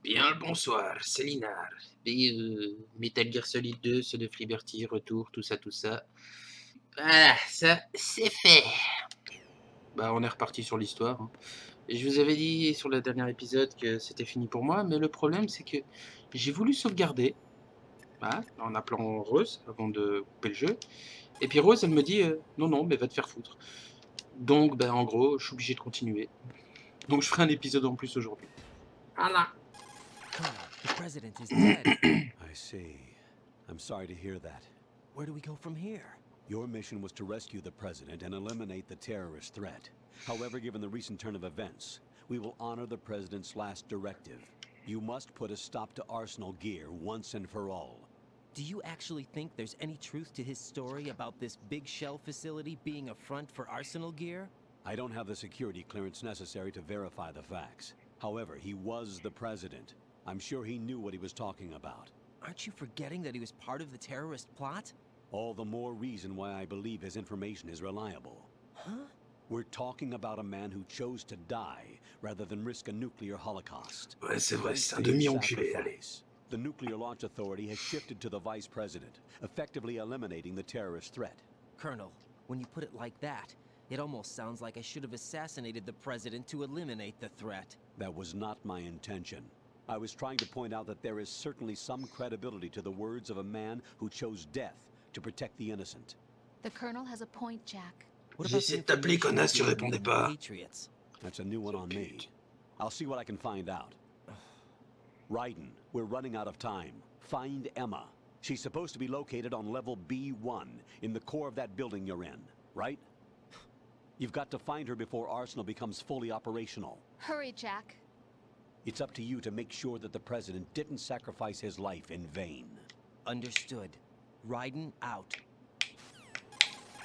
Bien le bonsoir, c'est Linard. Et Metal Gear Solid 2, Son of Liberty, retour, tout ça, tout ça. Voilà, ça, c'est fait. Bah, on est reparti sur l'histoire, hein. Et je vous avais dit sur le dernier épisode que c'était fini pour moi, mais le problème, c'est que j'ai voulu sauvegarder, voilà, en appelant Rose avant de couper le jeu. Et puis Rose, elle me dit non, non, mais va te faire foutre. Donc, ben, en gros, je suis obligé de continuer. Donc, je ferai un épisode en plus aujourd'hui. Voilà. Colonel, the president is dead. I see. I'm sorry to hear that. Where do we go from here? Your mission was to rescue the president and eliminate the terrorist threat. However, given the recent turn of events, we will honor the president's last directive. You must put a stop to Arsenal Gear once and for all. Do you actually think there's any truth to his story about this big shell facility being a front for Arsenal Gear? I don't have the security clearance necessary to verify the facts. However, he was the president. I'm sure he knew what he was talking about. Aren't you forgetting that he was part of the terrorist plot? All the more reason why I believe his information is reliable. Huh? We're talking about a man who chose to die rather than risk a nuclear holocaust. Ouais, c'est vrai, Thanks c'est to un his demi-enculé, allez. sacrifice, the Nuclear Launch Authority has shifted to the vice president, effectively eliminating the terrorist threat. Colonel, when you put it like that, it almost sounds like I should have assassinated the president to eliminate the threat. That was not my intention. I was trying to point out that there is certainly some credibility to the words of a man who chose death to protect the innocent. The Colonel has a point, Jack. What J'ai essayé de t'appeler, information connasse, tu you're répondais reading pas. the Patriots? That's a new one on me. I'll see what I can find out. Raiden, we're running out of time. Find Emma. She's supposed to be located on level B1, in the core of that building you're in, right? You've got to find her before Arsenal becomes fully operational. Hurry, Jack. It's up to you to make sure that the president didn't sacrifice his life in vain. Understood. Raiden out.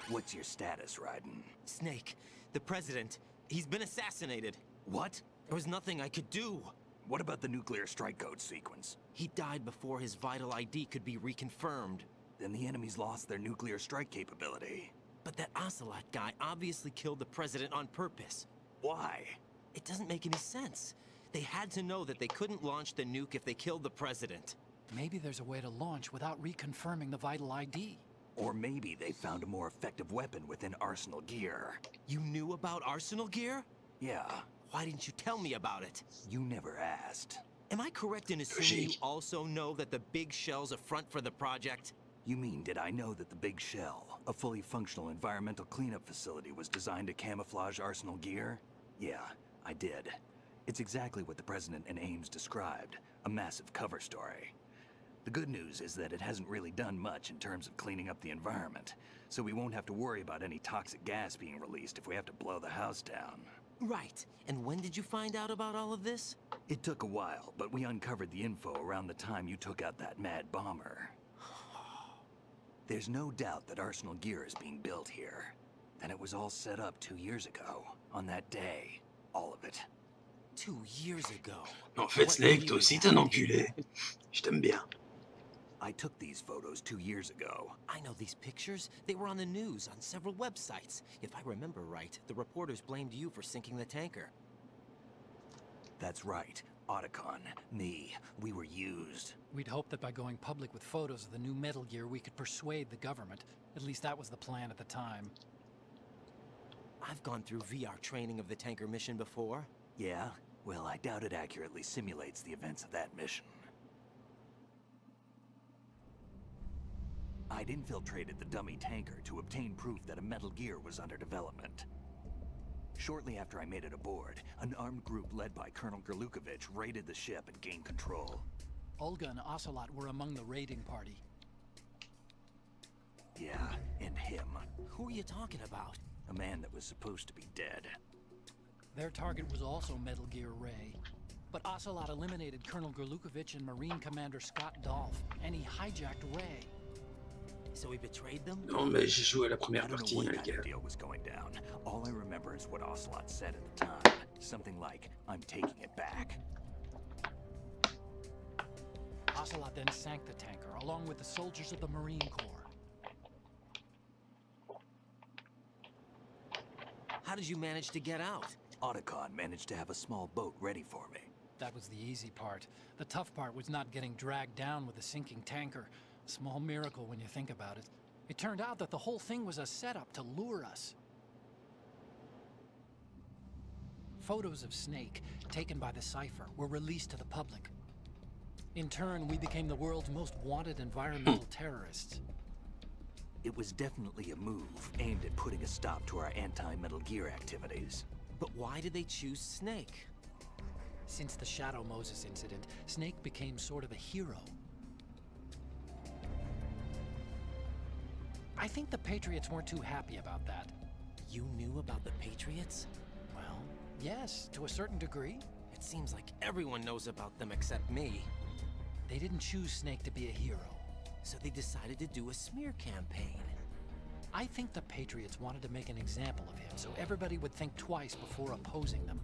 What's your status, Raiden? Snake, the president, he's been assassinated. What? There was nothing I could do. What about the nuclear strike code sequence? He died before his vital ID could be reconfirmed. Then the enemy's lost their nuclear strike capability. But that Ocelot guy obviously killed the president on purpose. Why? It doesn't make any sense. They had to know that they couldn't launch the nuke if they killed the president. Maybe there's a way to launch without reconfirming the vital ID. Or maybe they found a more effective weapon within Arsenal Gear. You knew about Arsenal Gear? Yeah, Why didn't you tell me about it? you never asked. Am I correct in assuming you also know that the big shell's a front for the project? You mean, did I know that the Big Shell, a fully functional environmental cleanup facility, was designed to camouflage Arsenal Gear? Yeah, I did. It's exactly what the President and Ames described, a massive cover story. The good news is that it hasn't really done much in terms of cleaning up the environment, so we won't have to worry about any toxic gas being released if we have to blow the house down. Right. And when did you find out about all of this? It took a while, but we uncovered the info around the time you took out that mad bomber. There's no doubt that Arsenal Gear is being built here. And it was all set up 2 years ago, on that day. All of it. 2 years ago. En fait, Snake, toi aussi t'es un enculé. Je t'aime bien. I took these photos 2 years ago. I know these pictures. They were on the news, on several websites. If I remember right, the reporters blamed you for sinking the tanker. That's right. Otacon, me, we were used. We'd hoped that by going public with photos of the new Metal Gear, we could persuade the government. At least that was the plan at the time. I've gone through VR training of the tanker mission before. Yeah? Well, I doubt it accurately simulates the events of that mission. I'd infiltrated the dummy tanker to obtain proof that a Metal Gear was under development. Shortly after I made it aboard, an armed group led by Colonel Gerlukovich raided the ship and gained control. Olga and Ocelot were among the raiding party. Yeah, and him. Who are you talking about? A man that was supposed to be dead. Their target was also Metal Gear Ray. But Ocelot eliminated Colonel Gerlukovich and Marine Commander Scott Dolph, and he hijacked Ray. So he betrayed them? Non, mais j'ai joué à la I première don't partie, know hein, what les kind gars. of deal was going down. All I remember is what Ocelot said at the time. Something like, I'm taking it back. Ocelot then sank the tanker, along with the soldiers of the Marine Corps. How did you manage to get out? Otacon managed to have a small boat ready for me. That was the easy part. The tough part was not getting dragged down with a sinking tanker. A small miracle when you think about it. It turned out that the whole thing was a setup to lure us. Photos of Snake, taken by the Cypher, were released to the public. In turn, we became the world's most wanted environmental terrorists. It was definitely a move aimed at putting a stop to our anti-Metal Gear activities. But why did they choose Snake? Since the Shadow Moses incident, Snake became sort of a hero. I think the Patriots weren't too happy about that. You knew about the Patriots? Well, yes, to a certain degree. It seems like everyone knows about them except me. They didn't choose Snake to be a hero. So they decided to do a smear campaign. I think the Patriots wanted to make an example of him so everybody would think twice before opposing them.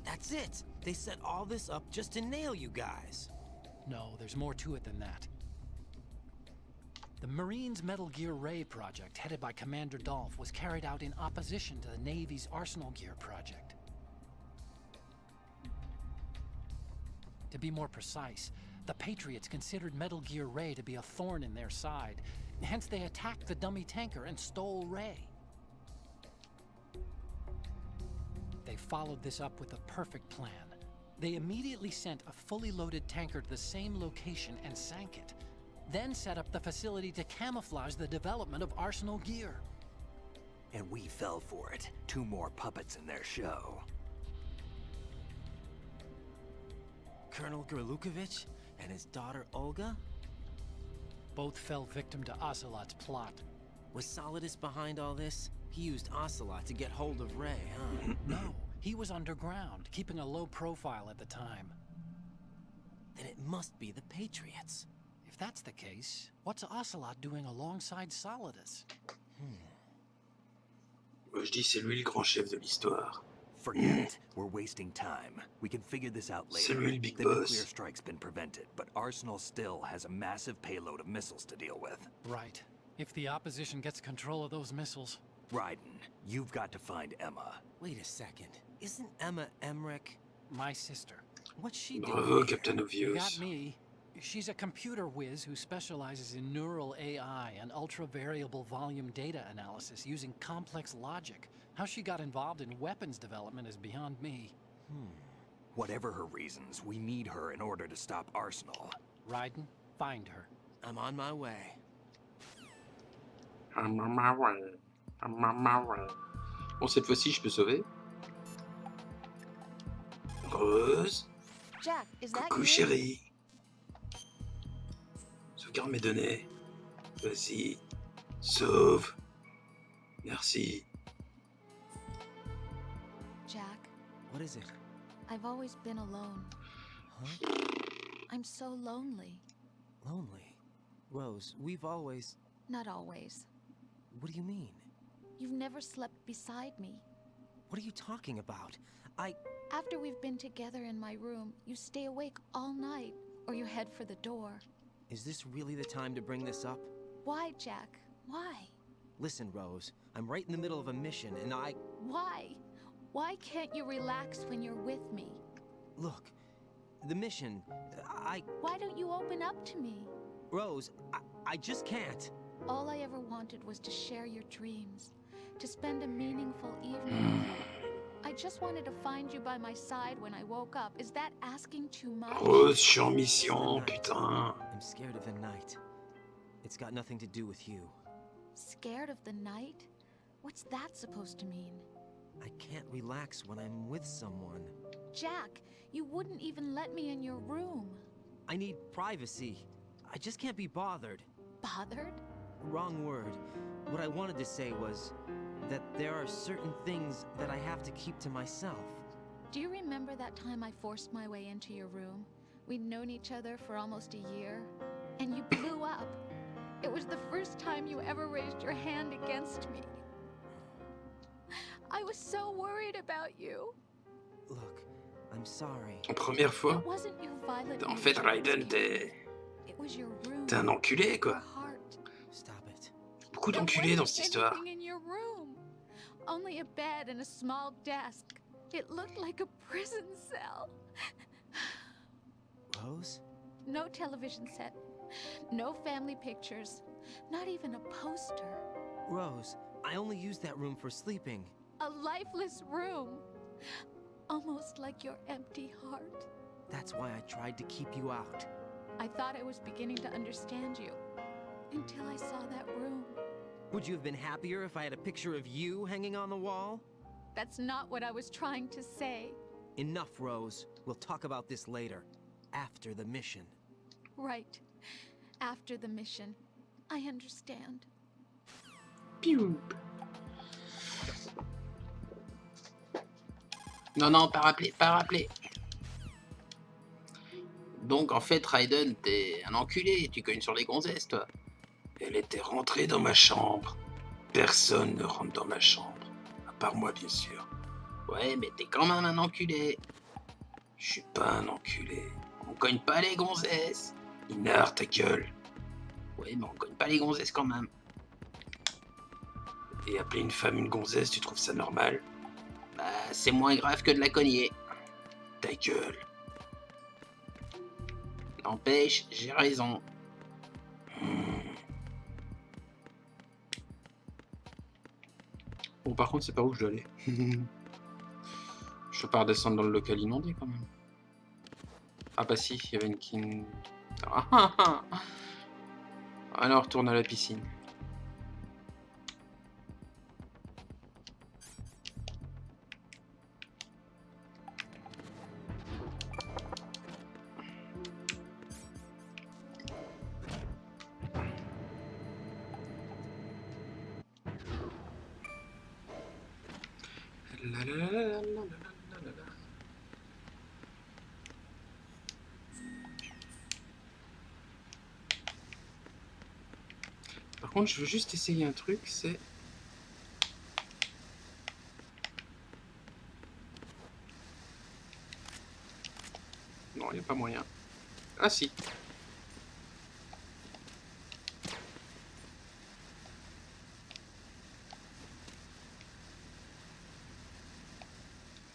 That's it! They set all this up just to nail you guys. No, there's more to it than that. The Marines' Metal Gear Ray project, headed by Commander Dolph, was carried out in opposition to the Navy's Arsenal Gear project. To be more precise, the Patriots considered Metal Gear Ray to be a thorn in their side. Hence, they attacked the dummy tanker and stole Ray. They followed this up with a perfect plan. They immediately sent a fully loaded tanker to the same location and sank it. Then set up the facility to camouflage the development of Arsenal Gear. And we fell for it. 2 more puppets in their show. Colonel Gerlukovich and his daughter Olga? Both fell victim to Ocelot's plot. Was Solidus behind all this? He used Ocelot to get hold of Ray, huh? No, he was underground, keeping a low profile at the time. Then it must be the Patriots. If that's the case, what's Ocelot doing alongside Solidus? Moi, je dis c'est lui le grand chef de l'histoire. Forget it. We're wasting time. We can figure this out C'est later. lui le big The boss. nuclear strike's been prevented, but Arsenal still has a massive payload of missiles to deal with. Right. If the opposition gets control of those missiles. Raiden, you've got to find Emma. Wait a second. Isn't Emma Emmerich? My sister. What's she doing? Bravo, Captain You Obvious. got me. She's a computer whiz who specializes in neural AI and ultra-variable volume data analysis using complex logic. How she got involved in weapons development is beyond me. Whatever her reasons, we need her in order to stop Arsenal. Raiden, find her. I'm on my way. I'm on my way. I'm on my way. Bon, cette fois-ci, je peux sauver. Rose. Jack, is that Coucou, you? chérie. Sauvegarde mes données. Vas-y. Sauve. Merci. Jack, What is it? I've always been alone. Huh? I'm so lonely. Lonely. Rose, we've always... Not always. What do you mean? You've never slept beside me. What are you talking about? After we've been together in my room, you stay awake all night, or you head for the door. Is this really the time to bring this up? Why, Jack? Why? Listen, Rose, I'm right in the middle of a mission and Why? Why can't you relax when you're with me? Look, the mission, Why don't you open up to me? Rose, I just can't. All I ever wanted was to share your dreams, to spend a meaningful evening with you. I just wanted to find you by my side when I woke up. Is that asking too much? Rose, je suis en mission, putain. I'm scared of the night. It's got nothing to do with you. Scared of the night? What's that supposed to mean? I can't relax when I'm with someone. Jack, you wouldn't even let me in your room. I need privacy. I just can't be bothered. Bothered? Wrong word. What I wanted to say was that there are certain things that I have to keep to myself. Do you remember that time I forced my way into your room? We'd known each other for almost a year, and you blew up. It was the first time you ever raised your hand against me. I was so worried about you. Look, I'm sorry. En première fois, It wasn't your violent en fait, nature that Raiden, scared me. It was your room. t'es un enculé, Your quoi. heart. Stop it. Beaucoup There d'enculés dans wasn't cette histoire. anything in your room. Only a bed and a small desk. It looked like a prison cell. No television set. No family pictures. Not even a poster. Rose, I only use that room for sleeping. A lifeless room. Almost like your empty heart. That's why I tried to keep you out. I thought I was beginning to understand you. Until I saw that room. Would you have been happier if I had a picture of you hanging on the wall? That's not what I was trying to say. Enough, Rose. We'll talk about this later. After the mission. Right. After the mission. I understand. Piou. Non, non, pas rappelé, pas rappelé. Donc, en fait, Raiden, t'es un enculé, tu cognes sur les gonzesses, toi. Elle était rentrée dans ma chambre. Personne ne rentre dans ma chambre. À part moi, bien sûr. Ouais, mais t'es quand même un enculé. Je suis pas un enculé. On cogne pas les gonzesses. Inard, ta gueule. Ouais, mais on cogne pas les gonzesses quand même. Et appeler une femme une gonzesse, tu trouves ça normal? Bah, c'est moins grave que de la cogner. Ta gueule. N'empêche, j'ai raison. Bon, par contre, c'est par où je dois aller. Je peux pas redescendre dans le local inondé quand même. Ah bah si, il y avait une king. Alors, retourne à la piscine. Par contre, je veux juste essayer un truc, c'est... Non, il n'y a pas moyen. Ah si.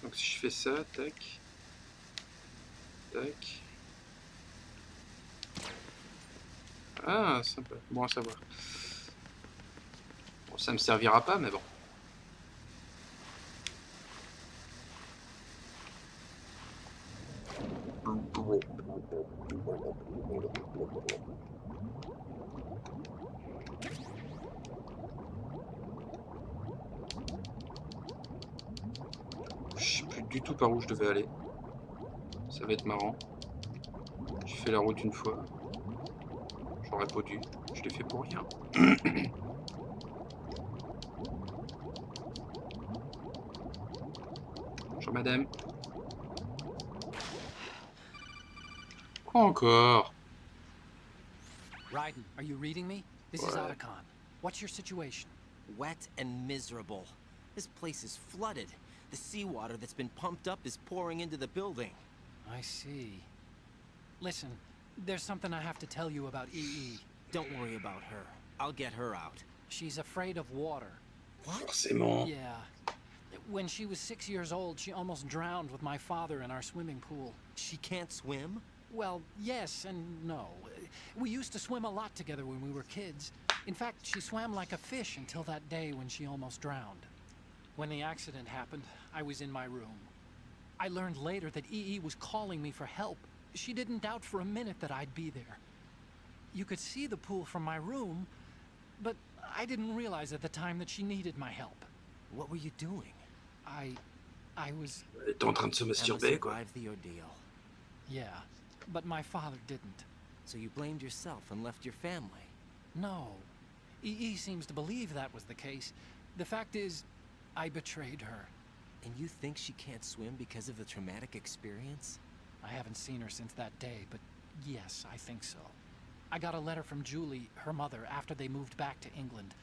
Donc si je fais ça, tac. Tac. Ah, sympa. Bon à savoir. Bon, ça me servira pas, mais bon. Je sais plus du tout par où je devais aller. Ça va être marrant. J'ai fait la route une fois. J'aurais pas dû. Je l'ai fait pour rien. Bonjour madame. Quoi encore? Raiden, are you reading me? This is Ouais. Otacon. What's your situation? Wet and miserable. This place is flooded. The seawater that's been pumped up is pouring into the building. I see. Listen, there's something I have to tell you about EE. Don't worry about her. I'll get her out. She's afraid of water. Forcément. Yeah. When she was 6 years old, she almost drowned with my father in our swimming pool. She can't swim? Well, yes and no. We used to swim a lot together when we were kids. In fact, she swam like a fish until that day when she almost drowned. When the accident happened, I was in my room. I learned later that EE was calling me for help. She didn't doubt for a minute that I'd be there. You could see the pool from my room, but I didn't realize at the time that she needed my help. What were you doing? I was... Elle était en train de se Emma masturber, quoi. survived the ordeal. Yeah, but my father didn't. So you blamed yourself and left your family. No. EE seems to believe that was the case. The fact is, I betrayed her. And you think she can't swim because of the traumatic experience? I haven't seen her since that day, but yes, I think so. I got a letter from Julie, her mother, after they moved back to England.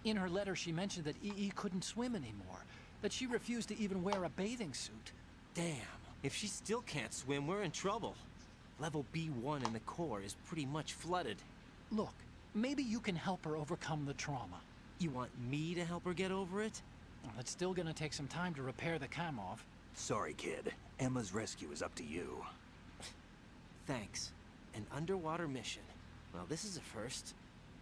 In her letter, she mentioned that EE couldn't swim anymore, that she refused to even wear a bathing suit. Damn. If she still can't swim, we're in trouble. Level B1 in the core is pretty much flooded. Look, maybe you can help her overcome the trauma. You want me to help her get over it? Well, it's still gonna take some time to repair the Kamov. Sorry, kid. Emma's rescue is up to you. Thanks. An underwater mission. Well, this is a first.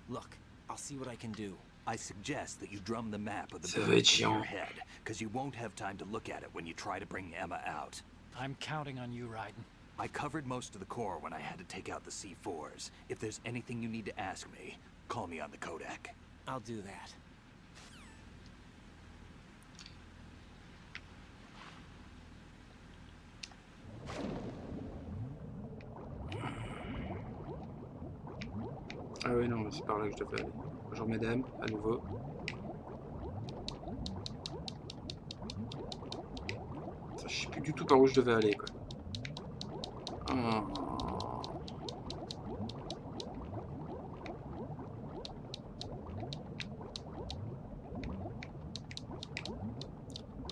Look, I'll see what I can do. I suggest that you drum the map of the Ça va building être in your chiant. head, because you won't have time to look at it when you try to bring Emma out. I'm counting on you, Raiden. I covered most of the core when I had to take out the C4s. If there's anything you need to ask me, call me on the codec. I'll do that. Ah oui, non, c'est par là que je devais aller. Bonjour madame, à nouveau. Ça, je sais plus du tout par où je devais aller, quoi. Ah.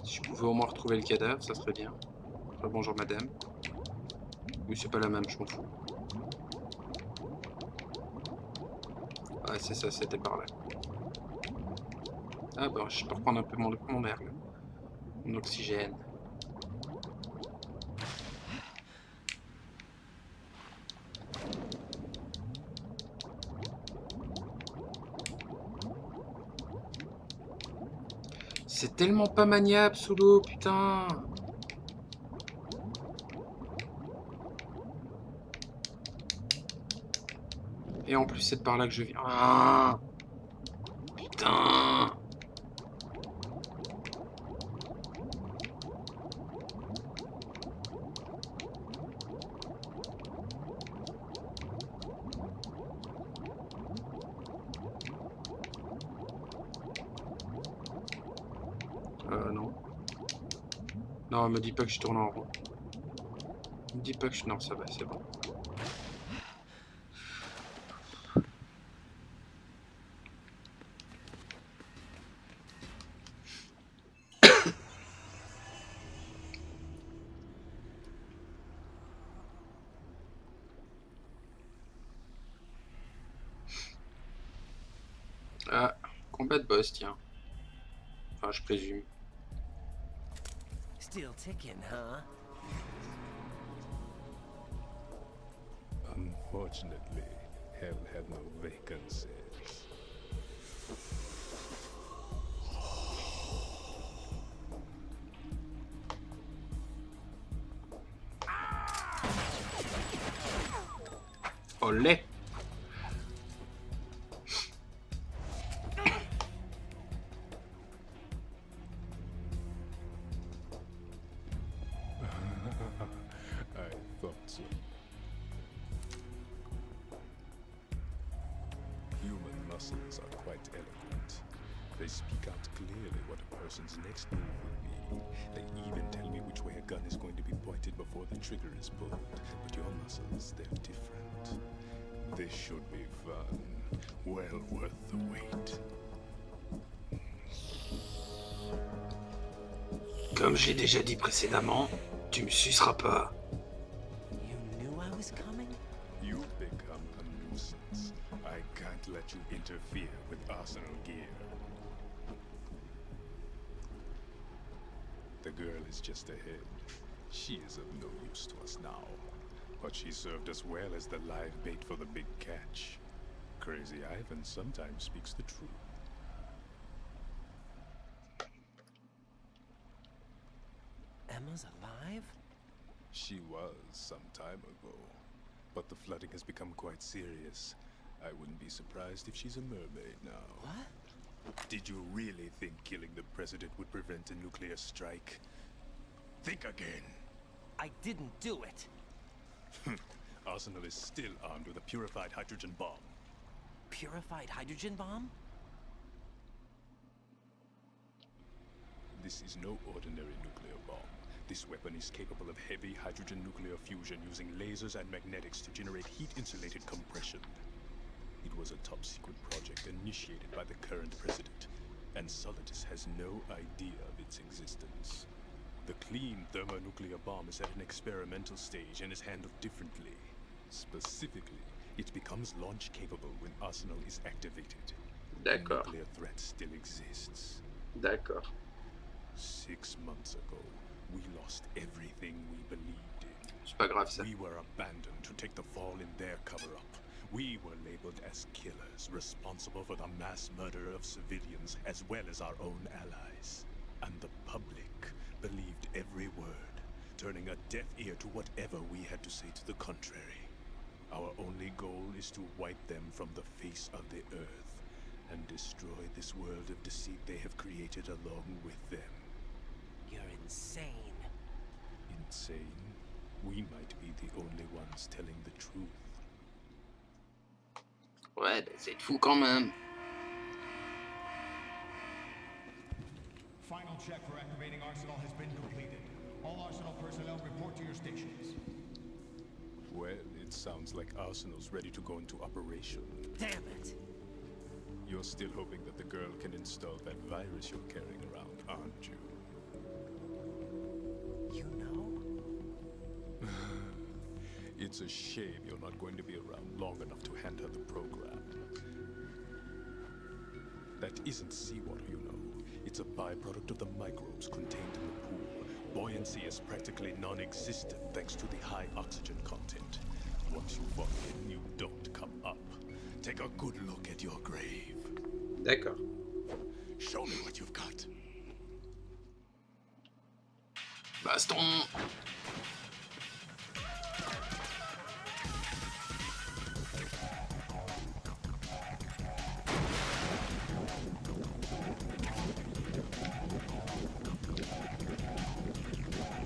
Si je pouvais au moins retrouver le cadavre, ça serait bien. Ah, bonjour madame. Oui, c'est pas la même, je m'en fous. Ouais, c'est ça, c'était par là. Ah bah, je peux reprendre un peu mon air, là. Mon oxygène. C'est tellement pas maniable sous l'eau, putain. Et en plus, c'est par là que je viens. Ah, putain. Non. Non, me dis pas que je tourne en rond. Me dis pas que je... Non, ça va, c'est bon. Ah, combat de boss, tiens. Enfin, je présume. Still ticking, huh? Unfortunately, hell had no vacancies. Olé. I thought so. Human muscles are quite eloquent. They speak out clearly what a person's next move will be. They even tell me which way a gun is going to be pointed before the trigger is pulled. But your muscles, they're different. This should be fun. Well worth the wait. Comme j'ai déjà dit précédemment, tu me suceras pas. You knew I was coming? You've become a nuisance. I can't let you interfere with arsenal gear. The girl is just ahead. She is of no use to us now. But she served us well as the live bait for the big catch. Crazy Ivan sometimes speaks the truth. Emma's alive? She was some time ago. But the flooding has become quite serious. I wouldn't be surprised if she's a mermaid now. What? Did you really think killing the president would prevent a nuclear strike? Think again. I didn't do it. Arsenal is still armed with a purified hydrogen bomb. Purified hydrogen bomb? This is no ordinary nuclear bomb. This weapon is capable of heavy hydrogen nuclear fusion using lasers and magnetics to generate heat-insulated compression. It was a top-secret project initiated by the current president, and Solidus has no idea of its existence. The clean thermonuclear bomb is at an experimental stage and is handled differently. Specifically, it becomes launch-capable when Arsenal is activated. D'accord. The nuclear threat still exists. D'accord. 6 months ago, we lost everything we believed in. C'est pas grave ça. We were abandoned to take the fall in their cover-up. We were labeled as killers, responsible for the mass murder of civilians as well as our own allies. And the public believed every word, turning a deaf ear to whatever we had to say to the contrary. Our only goal is to wipe them from the face of the earth and destroy this world of deceit they have created along with them. You're insane. Insane? We might be the only ones telling the truth. Ouais, bah, c'est fou quand même. Final check for activating Arsenal has been completed. All Arsenal personnel report to your stations. Well, it sounds like Arsenal's ready to go into operation. Damn it. You're still hoping that the girl can install that virus you're carrying around, aren't you? You know? It's a shame you're not going to be around long enough to hand her the program. That isn't seawater, you know. It's a byproduct of the microbes contained in the pool. Buoyancy is practically non-existent thanks to the high oxygen content. Once you fall in, you don't come up. Take a good look at your grave. D'accord. Show me what you've got. Baston.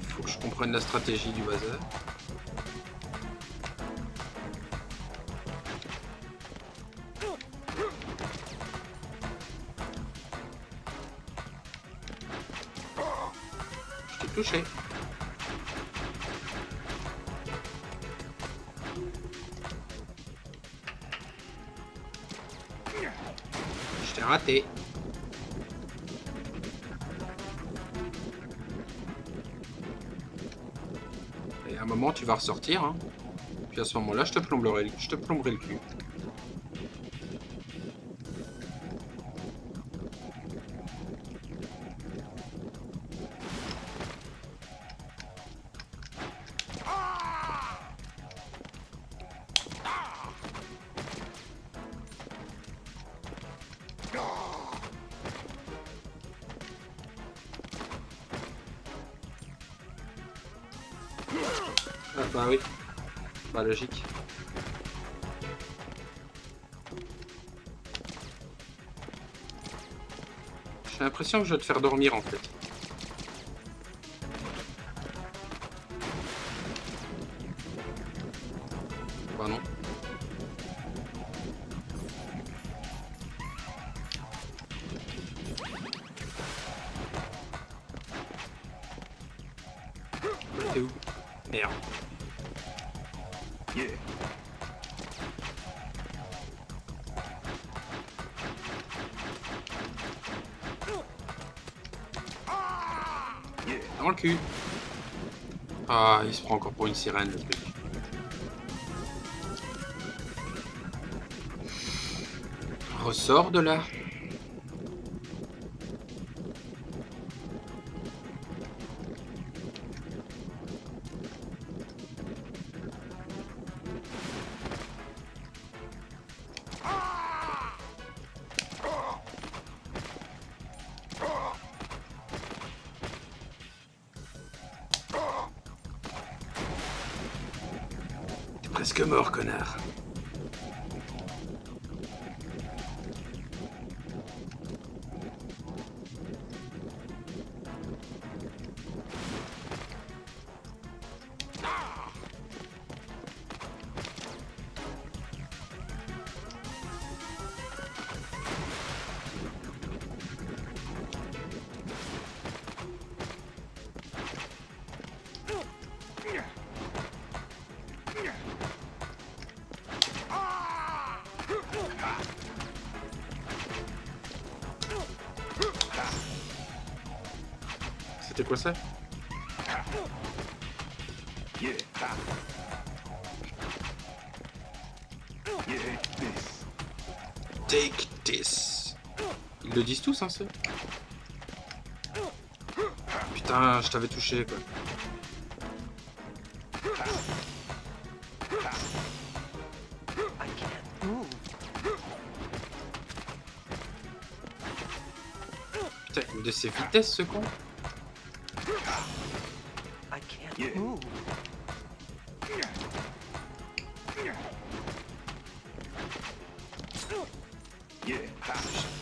Faut que je comprenne la stratégie du bazar. Je t'ai touché. Je t'ai raté. Et à un moment, tu vas ressortir. Hein. Puis à ce moment-là, je te plomberai le cul. Ah bah oui, pas logique. J'ai l'impression que je vais te faire dormir en fait. Bah non. T'es où? Merde. Dans le cul. Ah, il se prend encore pour une sirène le truc. Ressort de là. T'es presque mort, connard. C'était quoi ça? Take this. Ils le disent tous, hein, ça? Putain, je t'avais touché, quoi. de ses vitesses, ce con. I can't move.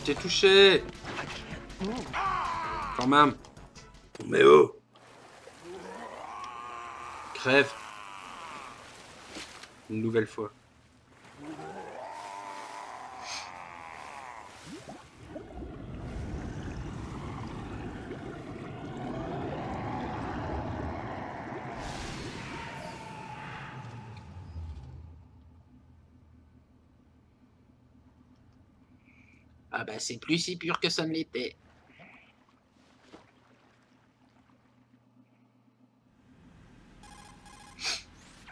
T'es touché. I can't move. Quand même. Mais oh. Crève. Une nouvelle fois. Ah bah c'est plus si pur que ça ne l'était.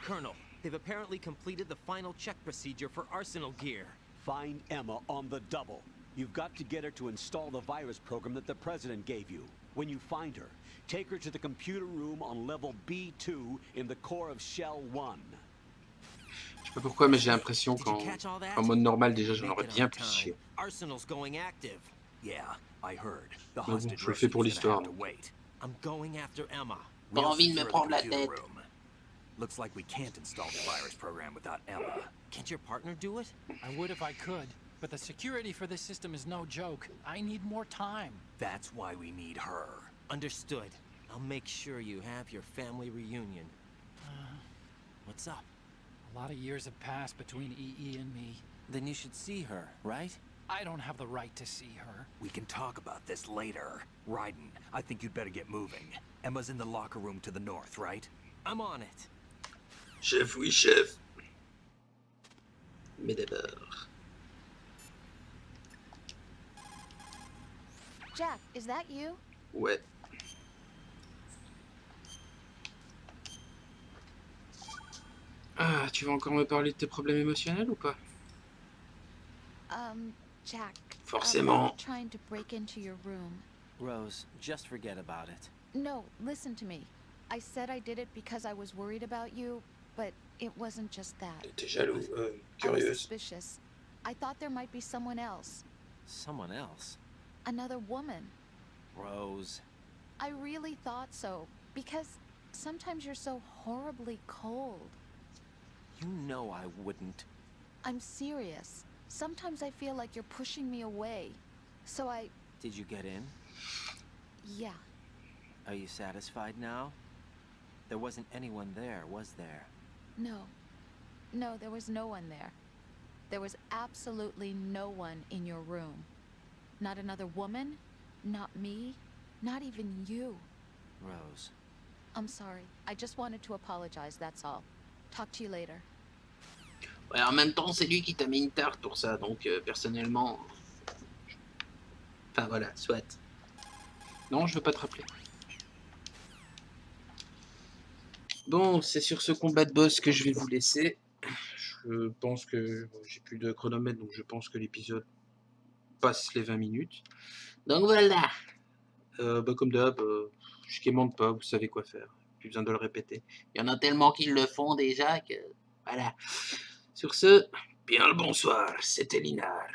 Colonel, they've apparently completed the final check procedure for arsenal gear. Find Emma on the double. You've got to get her to install the virus program that the President gave you. When you find her, take her to the computer room on level B2 in the core of Shell 1. Je sais pas pourquoi, mais j'ai l'impression Did you qu'en catch all that? mode normal, déjà, j'en Make aurais it bien on plus time. chier. Arsenal's going active. Yeah, I heard. The Mais bon, hostage je le fais pour Russian's gonna l'histoire. have to wait. I'm going after Emma. Pas We'll envie de me secure the prendre la computer tête. room. Looks like we can't install the virus program without Emma. Can't your partner do it? I would if I could, but the security for this system is no joke. I need more time. That's why we need her. Understood. I'll make sure you have your family reunion. What's up? A lot of years have passed between EE and me. Then you should see her, right? I don't have the right to see her. We can talk about this later. Raiden, I think you'd better get moving. Emma's in the locker room to the north, right? I'm on it. Chef, oui, chef. Mais d'abord. Jack, is that you? Ouais. Ah, tu vas encore me parler de tes problèmes émotionnels ou pas? Jack. Forcément. I'm trying to break into your room. Rose, just forget about it. No, listen to me. I said I did it because I was worried about you, but it wasn't just that. T'es jaloux, I was curieuse. suspicious. I thought there might be someone else. Someone else? Another woman. Rose. I really thought so, because sometimes you're so horribly cold. You know I wouldn't. I'm serious. Sometimes I feel like you're pushing me away. So Did you get in? yeah. Are you satisfied now? There wasn't anyone there, was there? No. No, there was no one there. There was absolutely no one in your room. Not another woman, not me, not even you. Rose. I'm sorry. I just wanted to apologize, that's all. Talk to you later. Ouais, en même temps, c'est lui qui t'a mis une tarte pour ça, donc personnellement... Enfin voilà, soit. Non, je veux pas te rappeler. Bon, c'est sur ce combat de boss que je vais vous laisser. Je pense que j'ai plus de chronomètre, donc je pense que l'épisode passe les 20 minutes. Donc voilà. Bah, comme d'hab, je quémande pas, vous savez quoi faire. Plus besoin de le répéter. Il y en a tellement qui le font déjà que... Voilà. Sur ce, bien le bonsoir, c'était Linar.